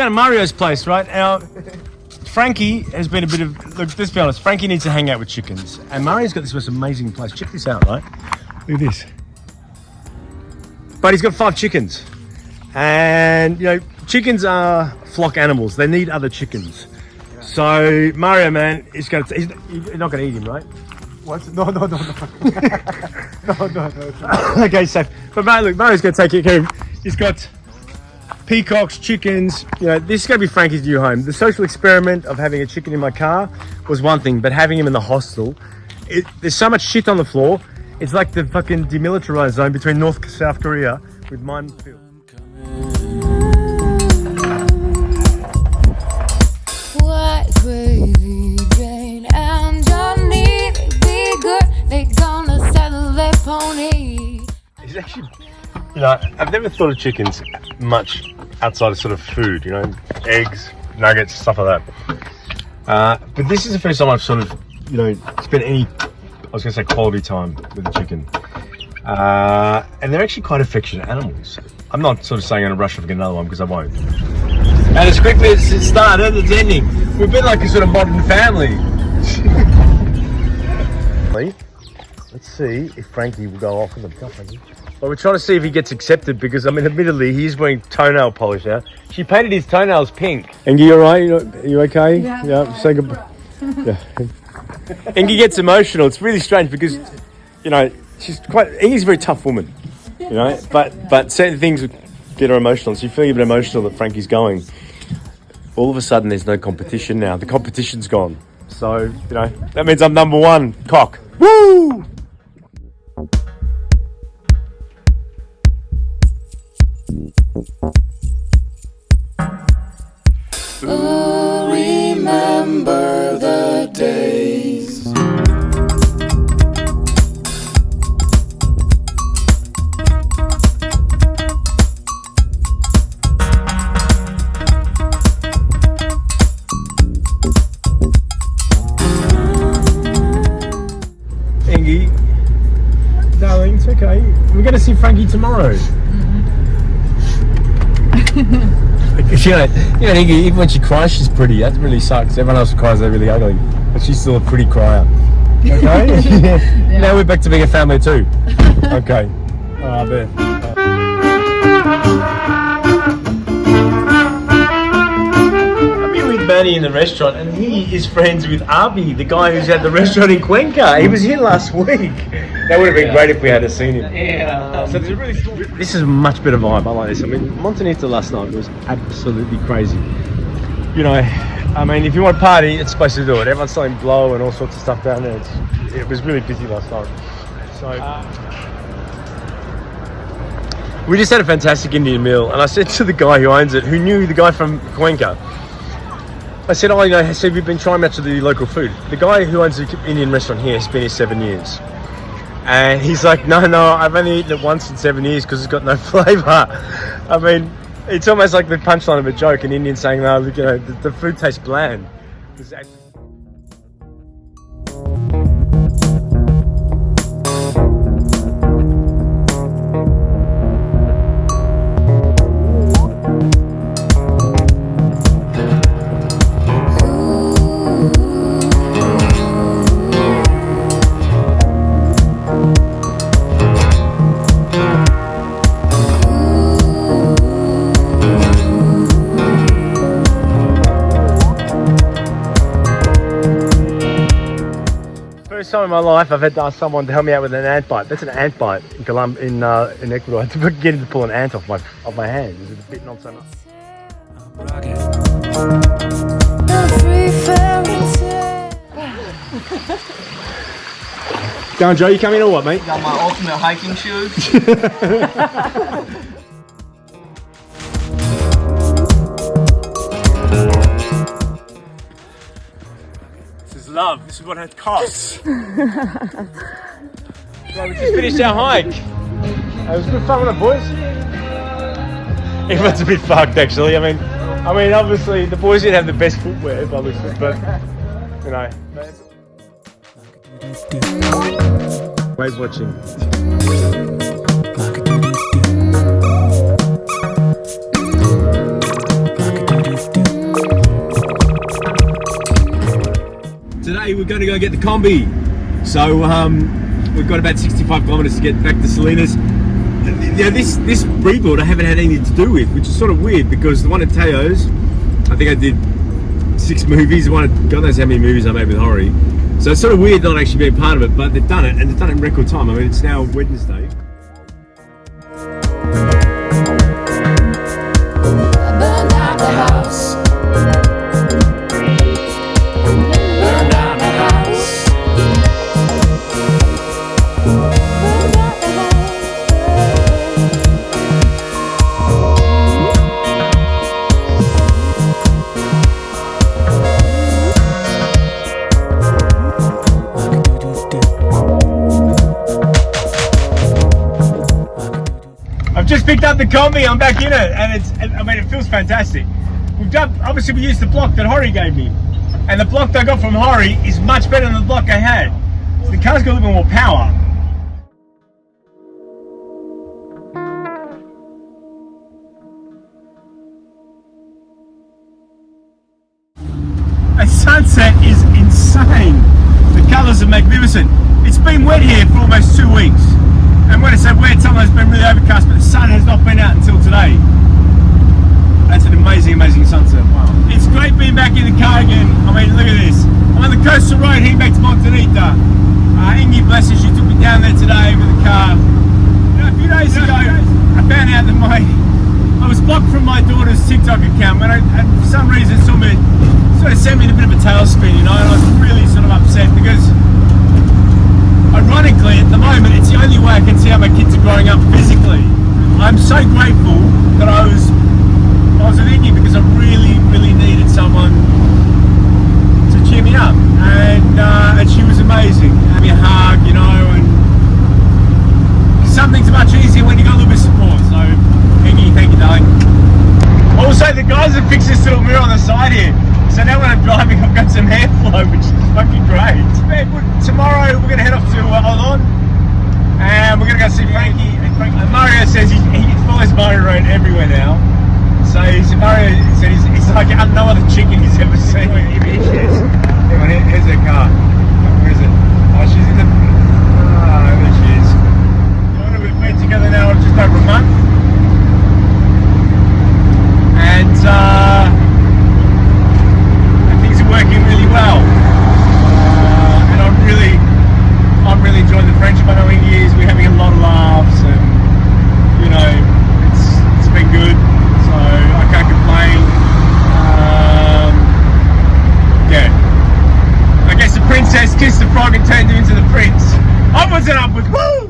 down at Mario's place, right? Now, Frankie has been a bit of... Look, let's be honest. Frankie needs to hang out with chickens. And Mario's got this most amazing place. Check this out, right? Look at this. But he's got 5 chickens. And, you know, chickens are flock animals. They need other chickens. Yeah. So, Mario, man, he's not going to eat him, right? What? No. No. Okay, safe. But look, Mario's going to take care of him. He's got peacocks, chickens. You know, this is going to be Frankie's new home. The social experiment of having a chicken in my car was one thing, but having him in the hostel, there's so much shit on the floor. It's like the fucking demilitarized zone between North and South Korea with minefield. What crazy Jane and Johnny, be good, they gonna settle their pony. It's actually, you know, I've never thought of chickens much outside of sort of food, you know, eggs, nuggets, stuff like that. But this is the first time I've sort of, you know, spent any, I was going to say quality time with a chicken. And they're actually quite affectionate animals. I'm not sort of saying I'm going to rush off and get another one because I won't. And as quickly as it started, it's ending. We've been like a sort of modern family. Let's see if Frankie will go off with them. Come, Frankie. Well, we're trying to see if he gets accepted because, I mean, admittedly, he's wearing toenail polish now. She painted his toenails pink. Engie, you all right? You okay? Yeah. Say goodbye. Yeah. Engie gets emotional. It's really strange because, you know, Engie's a very tough woman, you know, but certain things get her emotional. So you're feeling a bit emotional that Frankie's going. All of a sudden, there's no competition now. The competition's gone. So, you know, that means I'm number one. Cock. Woo! Remember the days. Engie, darling, it's okay. We're going to see Frankie tomorrow. You know, Engie, even when she cries, she's pretty. That really sucks. Everyone else cries, they're really ugly. But she's still a pretty crier. Okay? Yeah. Now we're back to being a family too. Okay. All right, I bet. I've been with Manny in the restaurant, and he is friends with Abi, the guy who's at the restaurant in Cuenca. He was here last week. That would have been great if we had seen him. Yeah. So there's a really this is a much better vibe. I like this. I mean, Montanita last night was absolutely crazy. You know, I mean, if you want to party, it's supposed to do it. Everyone's selling blow and all sorts of stuff down there. It was really busy last night. So we just had a fantastic Indian meal, and I said to the guy who owns it, who knew the guy from Cuenca, I said, "Oh, you know, have you been trying much of the local food?" The guy who owns the Indian restaurant here has been here 7 years. And he's like, no, I've only eaten it once in 7 years because it's got no flavour. I mean, it's almost like the punchline of a joke, an Indian saying, no, look, you know, the food tastes bland. First time in my life I've had to ask someone to help me out with an ant bite. That's an ant bite in Ecuador. I had to get him to pull an ant off my hand. It was a bit not so much. Go on, Joe, you coming or what, mate? Got my ultimate hiking shoes. Love, this is what it costs. Well, we just finished our hike. It was good fun with the boys. Everyone's a bit fucked actually. I mean, obviously the boys didn't have the best footwear, but you know. Wave watching. today we're going to go get the Kombi. So we've got about 65 kilometers to get back to Salinas. Now this rebuild I haven't had anything to do with, which is sort of weird because the one at Teo's, I think I did 6 movies. The one at, God knows how many movies I made with Horry. So it's sort of weird not actually being part of it, but they've done it, and they've done it in record time. I mean, it's now Wednesday. Burn down the house. Burn down the house. Burn down the I've just picked up the Kombi, I'm back in it, and it feels fantastic. Obviously we used the block that Horry gave me, and the block that I got from Horry is much better than the block I had. So the car's got a little bit more power. The sunset is insane. The colours are magnificent. It's been wet here for almost 2 weeks. And when I say wet, sometimes it's been really overcast, but the sun has not been out until today. That's an amazing, amazing sunset. Wow. It's great being back in the car again. I mean, look at this. I'm on the coastal road heading back to Montanita. Ingy, bless her, she took me down there today with the car. You know, a few days ago, I found out that I was blocked from my daughter's TikTok account, and for some reason sort of sent me in a bit of a tailspin, you know, and I was really sort of upset because ironically, at the moment, it's the only way I can see how my kids are growing up physically. I'm so grateful that I was with Ingy because I really, really needed someone to cheer me up, and she was amazing. Gave me a hug, you know, and some things are much easier when you got a little bit of support. So, Ingy, thank you, darling. Also, the guys have fixed this little mirror on the side here. So now when I'm driving, I've got some airflow, which is fucking great. Tomorrow we're going to head off to Olon, and we're going to go see Frankie. And Mario says he follows Mario around everywhere now. So Mario said he's like no other chicken he's ever seen. Here she is. Here's her car. Where is it? Oh, she's in the... Oh, there she is. We've been together now just over a month. And things are working really well. And I'm really enjoying the friendship. I know in years we're having a lot of laughs, and you know, it's been good. So I can't complain. Yeah. I guess the princess kissed the frog and turned him into the prince. Onwards and upwards. Woo!